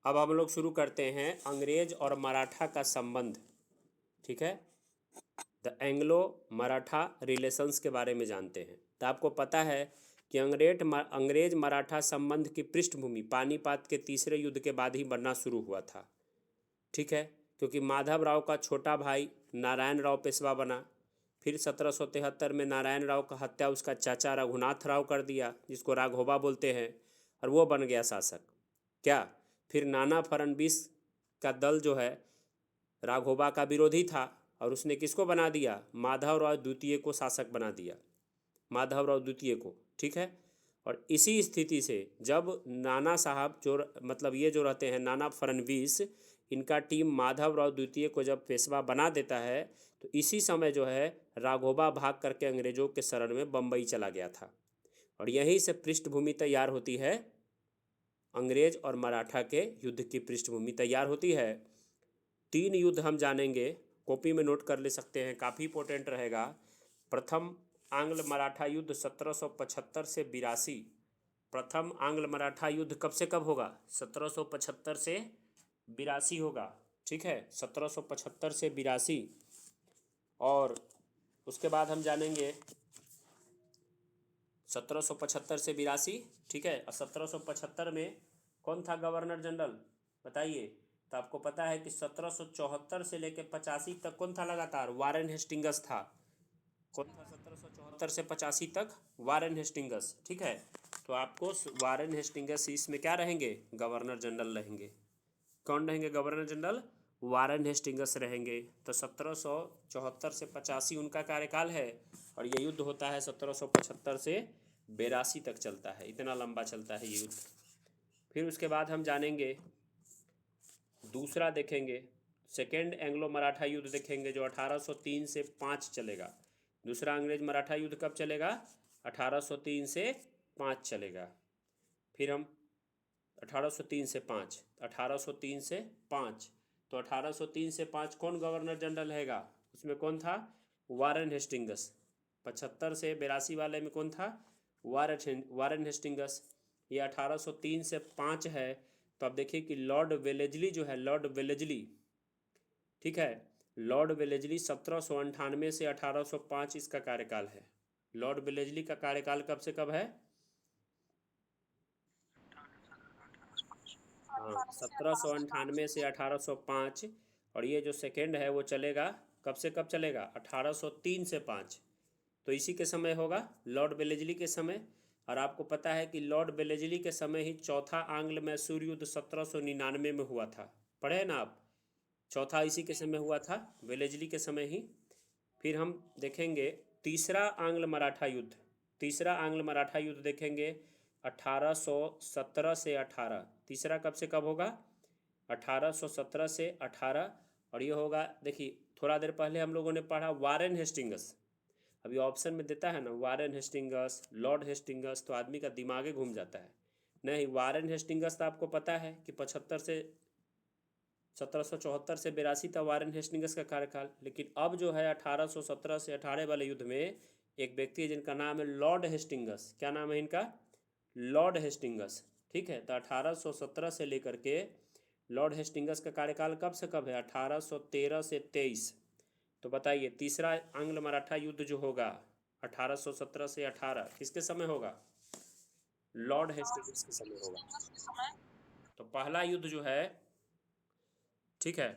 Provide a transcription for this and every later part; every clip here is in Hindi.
अब हम लोग शुरू करते हैं अंग्रेज और मराठा का संबंध। ठीक है, द एंग्लो मराठा रिलेशंस के बारे में जानते हैं। तो आपको पता है कि अंग्रेज मराठा संबंध की पृष्ठभूमि पानीपत के तीसरे युद्ध के बाद ही बनना शुरू हुआ था। ठीक है, क्योंकि माधव राव का छोटा भाई नारायण राव पेशवा बना। फिर 1773 में नारायण राव का हत्या उसका चाचा रघुनाथ राव कर दिया, जिसको राघोबा बोलते हैं, और वो बन गया शासक। क्या? फिर नाना फडणवीस का दल जो है राघोबा का विरोधी था, और उसने किसको बना दिया? माधव राव द्वितीय को शासक बना दिया, माधव राव द्वितीय को। ठीक है, और इसी स्थिति से जब नाना साहब जो मतलब ये जो रहते हैं नाना फडणवीस, इनका टीम माधव राव द्वितीय को जब पेशवा बना देता है, तो इसी समय जो है राघोबा भाग करके अंग्रेजों के शरण में बम्बई चला गया था। और यहीं से पृष्ठभूमि तैयार होती है, अंग्रेज और मराठा के युद्ध की पृष्ठभूमि तैयार होती है। 3 युद्ध हम जानेंगे, कॉपी में नोट कर ले सकते हैं, काफ़ी इंपॉर्टेंट रहेगा। प्रथम आंग्ल मराठा युद्ध 1775 से 82। प्रथम आंग्ल मराठा युद्ध कब से कब होगा? 1775 से 82 होगा। ठीक है, 1775 से 82। और उसके बाद हम जानेंगे 1775 से 82। ठीक है, और 1775 में कौन था गवर्नर जनरल? बताइए। तो आपको पता है कि 1774 से लेकर 85 तक कौन था लगातार? वारेन हेस्टिंगस था। कौन था 1774 से 85 तक? Warren Hastings. ठीक है, तो आपको वारेन हेस्टिंगस इसमें क्या रहेंगे? गवर्नर जनरल रहेंगे। कौन रहेंगे गवर्नर जनरल? वारेन हेस्टिंगस रहेंगे। तो 1774 से 85 उनका कार्यकाल है, और ये युद्ध होता है 1775 से 82 तक चलता है। इतना लंबा चलता है ये युद्ध। फिर उसके बाद हम जानेंगे, दूसरा देखेंगे, सेकेंड एंग्लो मराठा युद्ध देखेंगे, जो 1803 से 5 चलेगा। दूसरा अंग्रेज मराठा युद्ध कब चलेगा? 1803 से 5 चलेगा। फिर हम 1803 से 5, 1803 से 5, तो 1803 से 5 कौन गवर्नर जनरल रहेगा? उसमें कौन था? Warren Hastings. 75 से 82 वाले में कौन था? Warren Hastings. ये 1803 से 5 है। तो अब देखिए कि लॉर्ड वेलेजली जो है, लॉर्ड वेलेजली, ठीक है, लॉर्ड वेलेजली 1798 से 1805 इसका कार्यकाल है। लॉर्ड वेलेजली का कार्यकाल कब से कब है? हाँ, 1798 से 1805। और ये जो सेकेंड है वो चलेगा कब से कब चलेगा? 1803 से 5। तो इसी के समय होगा, लॉर्ड वेलेजली के समय। और आपको पता है कि लॉर्ड वेलेजली के समय ही चौथा आंग्ल मैसूर युद्ध 1799 में हुआ था। पढ़े हैं ना आप? चौथा इसी के समय हुआ था, वेलेजली के समय ही। फिर हम देखेंगे तीसरा आंग्ल मराठा युद्ध। तीसरा आंग्ल मराठा युद्ध देखेंगे 1817 से 18। तीसरा कब से कब होगा? 1817 से 18। और ये होगा, देखिए थोड़ा देर पहले हम लोगों ने पढ़ा वारेन हेस्टिंगस। अभी ऑप्शन में देता है ना वारेन हेस्टिंगस, लॉर्ड हेस्टिंगस, तो आदमी का दिमाग ही घूम जाता है। नहीं, वारेन हेस्टिंगस तो आपको पता है कि 75 से 1774 से 82 था वारेन हेस्टिंगस का कार्यकाल। लेकिन अब जो है 1817 से 18 वाले युद्ध में एक व्यक्ति है जिनका नाम है लॉर्ड हेस्टिंगस। क्या नाम है इनका? Lord Hastings. ठीक है, तो 1817 से लेकर के लॉर्ड हेस्टिंगस का कार्यकाल कब से कब है? 1813 से 23। तो बताइए तीसरा आंग्ल मराठा युद्ध जो होगा 1817 से 18 किसके समय होगा? लॉर्ड हेस्टिंगस के समय होगा। तो पहला युद्ध जो है, ठीक है,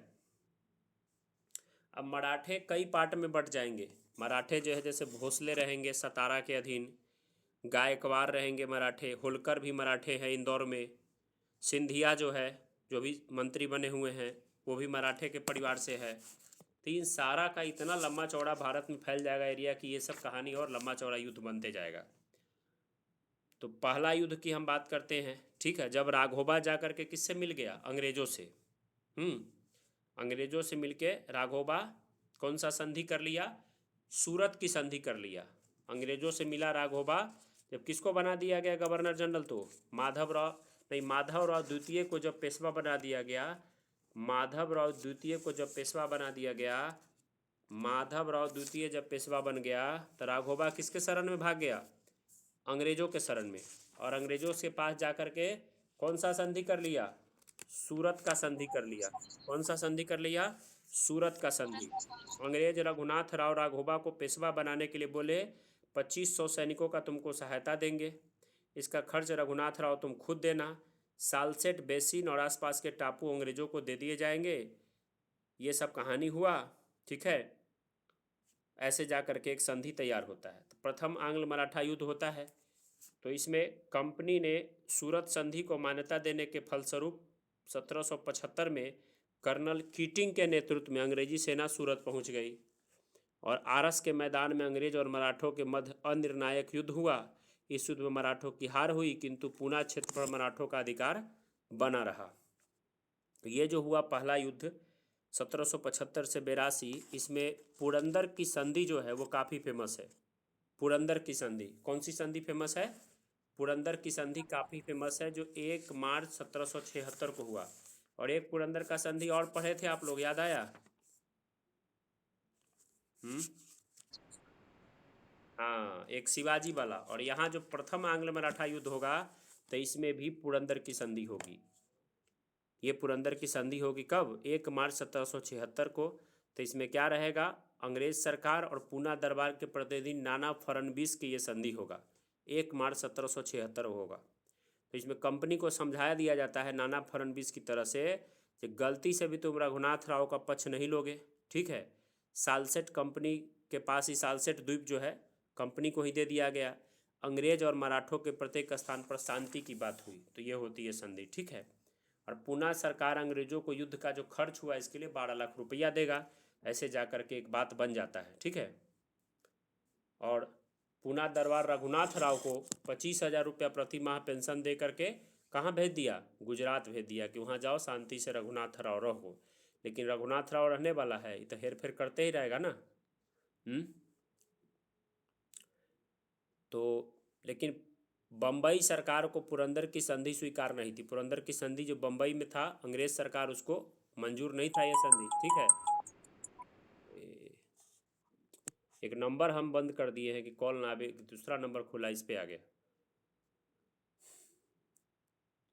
अब मराठे कई पार्ट में बट जाएंगे। मराठे जो है जैसे भोसले रहेंगे सतारा के अधीन, गायकवाड़ रहेंगे मराठे, होलकर भी मराठे हैं इंदौर में, सिंधिया जो है जो भी मंत्री बने हुए हैं वो भी मराठे के परिवार से है। तो इन सारा का इतना लंबा चौड़ा भारत में फैल जाएगा एरिया कि ये सब कहानी और लंबा चौड़ा युद्ध बनते जाएगा। तो पहला युद्ध की हम बात करते हैं। ठीक है, जब राघोबा जा कर के किससे मिल गया? अंग्रेजों से। अंग्रेजों से मिलके राघोबा कौन सा संधि कर लिया? सूरत की संधि कर लिया। अंग्रेजों से मिला राघोबा, जब किसको बना दिया गया गवर्नर जनरल? तो माधव राव, नहीं, माधव राव द्वितीय को जब पेशवा बना दिया गया, माधव राव द्वितीय को जब पेशवा बना दिया गया, माधव राव द्वितीय जब पेशवा बन गया, तो राघोबा किसके शरण में भाग गया? अंग्रेजों के शरण में। और अंग्रेजों के पास जा कर के कौन सा संधि कर लिया? सूरत का संधि कर लिया। कौन सा संधि कर लिया? सूरत का संधि। अंग्रेज रघुनाथ राव राघोबा को पेशवा बनाने के लिए बोले 2500 सैनिकों का तुमको सहायता देंगे, इसका खर्च रघुनाथ राव तुम खुद देना, सालसेट बेसिन और आसपास के टापू अंग्रेजों को दे दिए जाएंगे। ये सब कहानी हुआ, ठीक है। ऐसे जा करके एक संधि तैयार होता है। तो प्रथम आंग्ल मराठा युद्ध होता है। तो इसमें कंपनी ने सूरत संधि को मान्यता देने के फलस्वरूप 1775 में कर्नल कीटिंग के नेतृत्व में अंग्रेजी सेना सूरत पहुंच गई और आरस के मैदान में अंग्रेज और मराठों के मध्य अनिर्णायक युद्ध हुआ। इस युद्ध में मराठों की हार हुई, किंतु पूना क्षेत्र पर मराठों का अधिकार बना रहा। ये जो हुआ पहला युद्ध 1775 से 82, इसमें पुरंदर की संधि जो है वो काफ़ी फेमस है। पुरंदर की संधि, कौन सी संधि फेमस है? पुरंदर की संधि काफ़ी फेमस है, जो 1 मार्च 1776 को हुआ। और एक पुरंदर का संधि और पढ़े थे आप लोग, याद आया? हाँ, एक शिवाजी वाला। और यहाँ जो प्रथम आंग्ल मराठा युद्ध होगा तो इसमें भी पुरंदर की संधि होगी। ये पुरंदर की संधि होगी कब? 1 मार्च 1776 को। तो इसमें क्या रहेगा? अंग्रेज सरकार और पूना दरबार के प्रतिनिधि नाना फडणवीस की ये संधि होगा, 1 मार्च 1776 होगा। तो इसमें कंपनी को समझाया दिया जाता है नाना फडणवीस की तरह से कि गलती से भी तुम रघुनाथ राव का पक्ष नहीं लोगे, ठीक है। सालसेट कंपनी के पास ही सालसेट द्वीप जो है कंपनी को ही दे दिया गया। अंग्रेज और मराठों के प्रत्येक स्थान पर शांति की बात हुई। तो ये होती है संधि, ठीक है। और पूना सरकार अंग्रेजों को युद्ध का जो खर्च हुआ इसके लिए 12 लाख रुपया देगा। ऐसे जा कर के एक बात बन जाता है, ठीक है। और पूना दरबार रघुनाथ राव को 25,000 रुपया प्रति माह पेंशन दे करके कहाँ भेज दिया? गुजरात भेज दिया कि वहाँ जाओ शांति से रघुनाथ राव रहो। लेकिन रघुनाथ राव रहने वाला है, ये तो हेर फेर करते ही रहेगा ना। तो लेकिन बम्बई सरकार को पुरंदर की संधि स्वीकार नहीं थी। पुरंदर की संधि जो बम्बई में था, अंग्रेज सरकार उसको मंजूर नहीं था ये संधि, ठीक है। एक नंबर हम बंद कर दिए हैं कि कॉल ना आवे, दूसरा नंबर खुला, इस पे आ गया,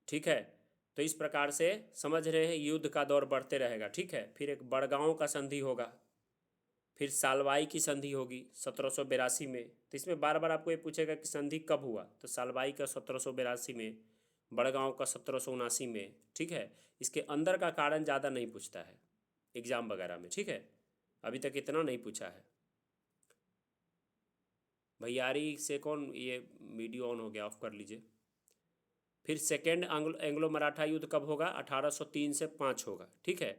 ठीक है। तो इस प्रकार से समझ रहे हैं युद्ध का दौर बढ़ते रहेगा, ठीक है। फिर एक बड़गांव का संधि होगा, फिर सालवाई की संधि होगी 1782 में। तो इसमें बार बार आपको ये पूछेगा कि संधि कब हुआ, तो सालवाई का 1782 में, बड़गांव का 1779 में, ठीक है। इसके अंदर का कारण ज़्यादा नहीं पूछता है एग्ज़ाम वगैरह में, ठीक है। अभी तक इतना नहीं पूछा है। भैयारी से कौन, ये वीडियो ऑन हो गया, ऑफ कर लीजिए। फिर सेकेंड एंग्लो मराठा युद्ध कब होगा? 1803 से 5 होगा, ठीक है।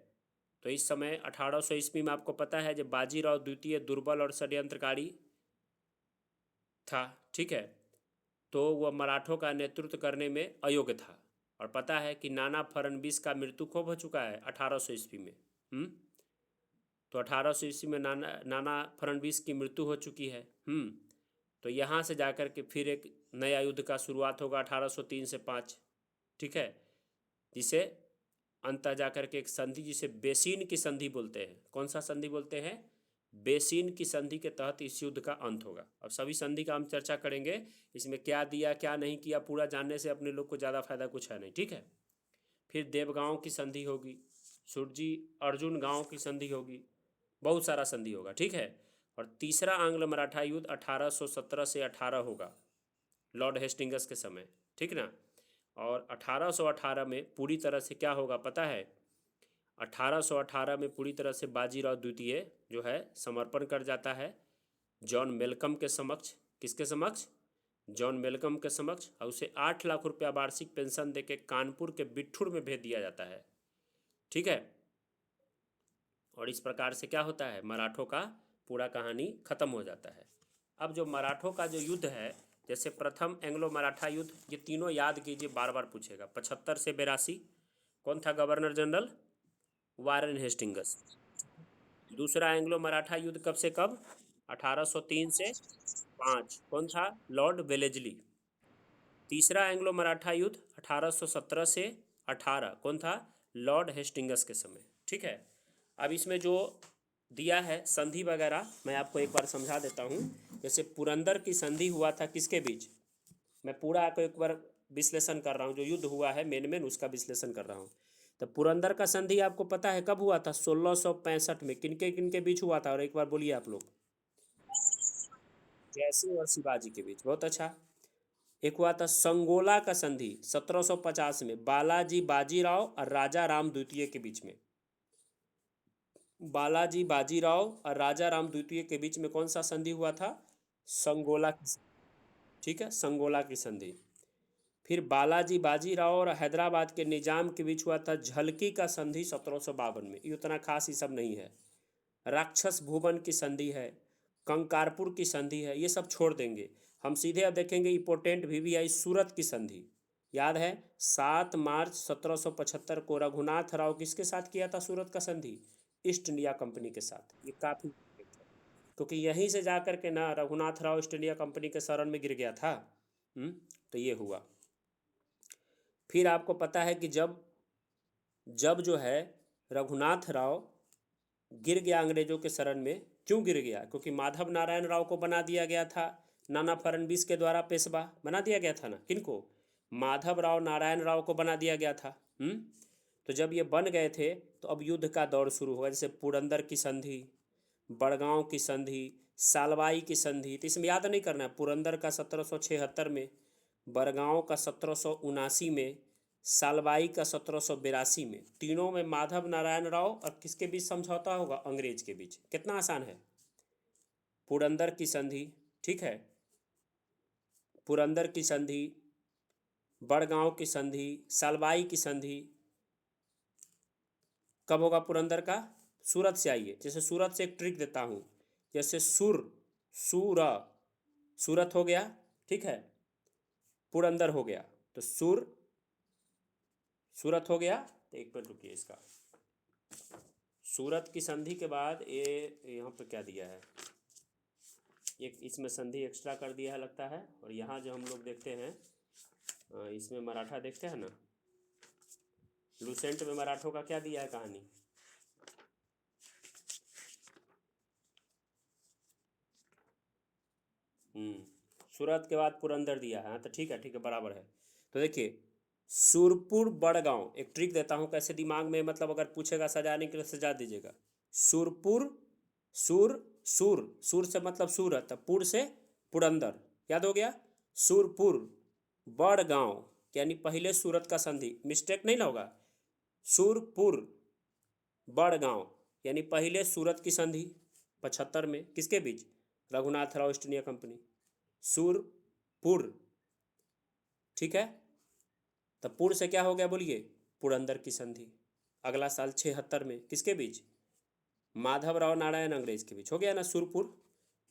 तो इस समय 1800 ईस्वी में आपको पता है जब बाजीराव द्वितीय दुर्बल और षड्यंत्रकारी था, ठीक है, तो वह मराठों का नेतृत्व करने में अयोग्य था। और पता है कि नाना फडणवीस का मृत्यु कब हो चुका है? 1800 ईस्वी में। तो 1800 ईस्वी में नाना फडणवीस की मृत्यु हो चुकी है। तो यहाँ से जाकर के फिर एक नया युद्ध का शुरुआत होगा 1803 से 5, ठीक है, जिसे अंत जाकर के एक संधि जिसे बेसिन की संधि बोलते हैं। कौन सा संधि बोलते हैं? बेसिन की संधि के तहत इस युद्ध का अंत होगा। अब सभी संधि का हम चर्चा करेंगे, इसमें क्या दिया क्या नहीं किया पूरा जानने से अपने लोग को ज़्यादा फायदा कुछ है नहीं, ठीक है। फिर देवगांव की संधि होगी, सुरजी अर्जुन गांव की संधि होगी, बहुत सारा संधि होगा, ठीक है। और तीसरा आंग्ल मराठा युद्ध 1817 से 18 होगा, लॉर्ड हेस्टिंग्स के समय, ठीक ना। और 1818 में पूरी तरह से क्या होगा पता है? 1818 में पूरी तरह से बाजीराव द्वितीय जो है समर्पण कर जाता है जॉन मेलकम के समक्ष। किसके समक्ष? जॉन मेलकम के समक्ष। और उसे 8 लाख रुपया वार्षिक पेंशन देके कानपुर के बिठूर में भेज दिया जाता है, ठीक है। और इस प्रकार से क्या होता है? मराठों का पूरा कहानी खत्म हो जाता है। अब जो मराठों का जो युद्ध है, जैसे प्रथम एंग्लो मराठा युद्ध, ये तीनों याद कीजिए, बार बार पूछेगा। 75 से 82 कौन था गवर्नर जनरल? Warren Hastings. दूसरा एंग्लो मराठा युद्ध कब से कब? 1803 से 5 कौन था? Lord Wellesley. तीसरा एंग्लो मराठा युद्ध 1817 से 18 कौन था? लॉर्ड हेस्टिंग्स के समय, ठीक है। अब इसमें जो दिया है संधि वगैरह मैं आपको एक बार समझा देता हूँ। जैसे पुरंदर की संधि हुआ था किसके बीच? मैं पूरा आपको एक बार विश्लेषण कर रहा हूँ, जो युद्ध हुआ है मेन उसका विश्लेषण कर रहा हूँ। तो तो पुरंदर का संधि आपको पता है कब हुआ था? 1665 में। किनके किनके बीच हुआ था? और एक बार बोलिए आप लोग। जयसिंह और शिवाजी के बीच। बहुत अच्छा। एक हुआ था संगोला का संधि 1750 में, बालाजी बाजीराव और राजा राम द्वितीय के बीच में। बालाजी बाजीराव और राजा राम द्वितीय के बीच में कौन सा संधि हुआ था? संगोला की। ठीक है, संगोला की संधि। फिर बालाजी बाजीराव और हैदराबाद के निजाम के बीच हुआ था झलकी का संधि 1752 में। ये उतना खास ही सब नहीं है। राक्षस भुवन की संधि है, कंकारपुर की संधि है, ये सब छोड़ देंगे। हम सीधे अब देखेंगे इंपोर्टेंट वीवीआई सूरत की संधि। याद है 7 मार्च 1775 को रघुनाथ राव किसके साथ किया था सूरत का संधि? ईस्ट इंडिया कंपनी के साथ। ये काफ़ी क्योंकि यहीं से जाकर के ना Raghunath Rao East India company के शरण में गिर गया था। तो ये हुआ। फिर आपको पता है कि जब जब जो है रघुनाथ राव गिर गया अंग्रेजों के शरण में, क्यों गिर गया? क्योंकि माधव नारायण राव को बना दिया गया था नाना फडणवीस के द्वारा पेशवा। बना दिया गया था ना, किनको? माधव राव नारायण राव को बना दिया गया था। तो जब ये बन गए थे तो अब युद्ध का दौर शुरू हुआ। जैसे पुरंदर की संधि, बड़गांव की संधि, सालवाई की संधि। तो इसमें याद नहीं करना है, पुरंदर का 1776 में, बड़गांव का 1779 में, सालवाई का 1782 में। तीनों में माधव नारायण राव और किसके बीच समझौता होगा? अंग्रेज के बीच। कितना आसान है। पुरंदर की संधि, ठीक है, पुरंदर की संधि, बड़गांव की संधि, सालवाई की संधि कब होगा? पुरंदर का। सूरत से आइए, जैसे सूरत से एक ट्रिक देता हूँ। जैसे सूरत हो गया, ठीक है, पुरंदर हो गया, तो सूरत हो गया। तो एक मिनट रुकिए, इसका सूरत की संधि के बाद ये यहाँ पे क्या दिया है, एक इसमें संधि एक्स्ट्रा कर दिया है लगता है। और यहाँ जो हम लोग देखते हैं इसमें मराठा देखते हैं ना, लुसेंट में मराठों का क्या दिया है कहानी? सूरत के बाद पुरंदर दिया है। हाँ तो ठीक है, ठीक है, बराबर है। तो देखिए सूरपुर बड़गांव, एक ट्रिक देता हूँ कैसे दिमाग में, मतलब अगर पूछेगा सजाने के लिए सजा दीजिएगा। सूरपुर, सूर से मतलब सूरत, पुर से पुरंदर, याद हो गया। सूरपुर बड़गांव यानी पहले सूरत का संधि, मिस्टेक नहीं ना होगा। सूरपुर बड़गांव यानी पहले सूरत की संधि 75 में, किसके बीच? Raghunath Rao East India Company. Surpur, ठीक है। तब पुर से क्या हो गया बोलिए? पुरंदर की संधि। अगला साल 76 में किसके बीच? माधव राव नारायण अंग्रेज के बीच। हो गया ना सूरपुर।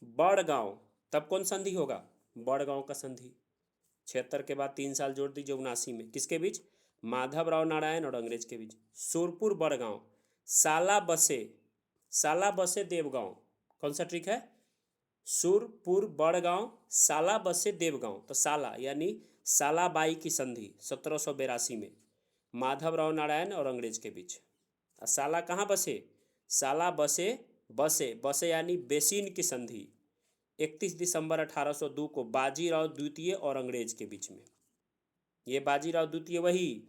बड़गांव, तब कौन संधि होगा? बड़गांव का संधि। 76 के बाद 3 साल जोड़ दीजिए, 79 में किसके बीच? माधव राव नारायण और अंग्रेज के बीच। सूरपुर बड़गांव। साला बसे देवगांव, कौन सा ट्रिक है? सूरपुर बड़गांव, साला बसे देवगांव। तो साला यानी सालाबाई की संधि 1782 में, माधव राव नारायण और अंग्रेज के बीच। साला कहाँ बसे? साला बसे यानी बेसिन की संधि 31 दिसंबर 1802 को बाजीराव द्वितीय और अंग्रेज के बीच में। ये बाजीराव द्वितीय वही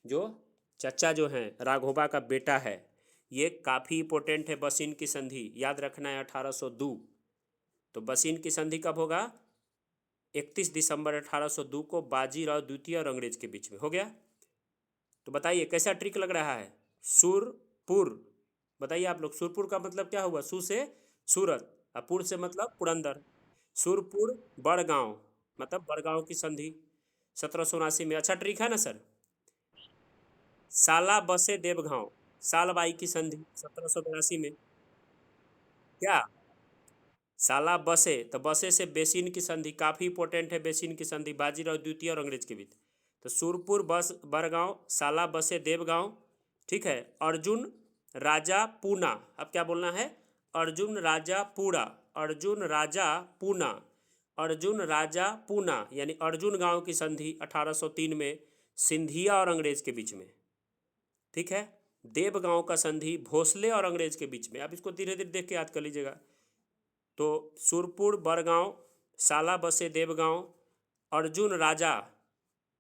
जो चचा जो हैं राघोबा का बेटा है। ये काफ़ी इंपॉर्टेंट है। बसिन की संधि याद रखना है 1802। तो बसिन की संधि कब होगा? 31 दिसंबर 1802 को बाजीराव द्वितीय और अंग्रेज के बीच में। हो गया। तो बताइए कैसा ट्रिक लग रहा है? सूरपुर, बताइए आप लोग, सूरपुर का मतलब क्या हुआ? सू से सूरत और पुर से मतलब पुरंदर। सूरपुर बड़गांव मतलब बड़गांव की संधि 1779 में। अच्छा ट्रिक है ना सर। साला बसे देवगांव, सालबाई की संधि 1782 में। क्या? साला बसे, तो बसे से बेसिन की संधि, काफ़ी इंपॉर्टेंट है बेसिन की संधि, बाजीराव द्वितीय और अंग्रेज के बीच। तो सूरपुर बस बड़गांव, साला बसे देवगांव, ठीक है। अर्जुन राजा पूना, अब क्या बोलना है? अर्जुन राजा पूरा, अर्जुन राजा पूना, अर्जुन राजा पूना यानी अर्जुन गांव की संधि 1803 में सिंधिया और अंग्रेज के बीच में, ठीक है। देवगांव का संधि भोसले और अंग्रेज के बीच में। आप इसको धीरे धीरे देख के याद कर लीजिएगा। तो सूरपुर बड़गांव, साला बसे देवगांव, अर्जुन राजा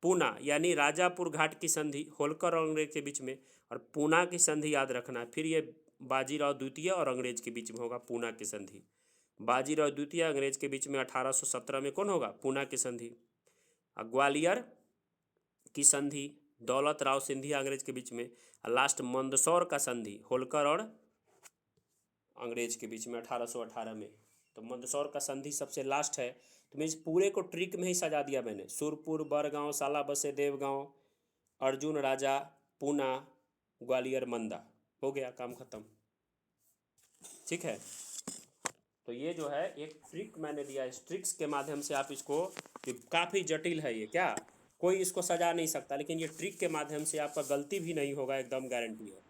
पूना यानी राजापुर घाट की संधि होलकर और अंग्रेज के बीच में, और पूना की संधि याद रखना है। फिर ये बाजीराव द्वितीय और अंग्रेज के बीच में होगा पूना की संधि। बाजीराव द्वितीय अंग्रेज के बीच में 1817 में कौन होगा? पूना की संधि। ग्वालियर की संधि दौलत राव सिंधिया अंग्रेज के बीच में। लास्ट मंदसौर का संधि होलकर और अंग्रेज के बीच में 1818 में। तो मंदसौर का संधि सबसे लास्ट है। तो मैं इस पूरे को ट्रिक में ही सजा दिया मैंने। सुरपुर, बरगांव, साला बसे, देवगांव, अर्जुन राजा, पूना, ग्वालियर, मंदा, हो गया काम खत्म। ठीक है, तो ये जो है एक ट्रिक मैंने दिया। इस ट्रिक्स के माध्यम से आप इसको, काफ़ी जटिल है ये, क्या कोई इसको सजा नहीं सकता, लेकिन ये ट्रिक के माध्यम से आपका गलती भी नहीं होगा, एकदम गारंटी है।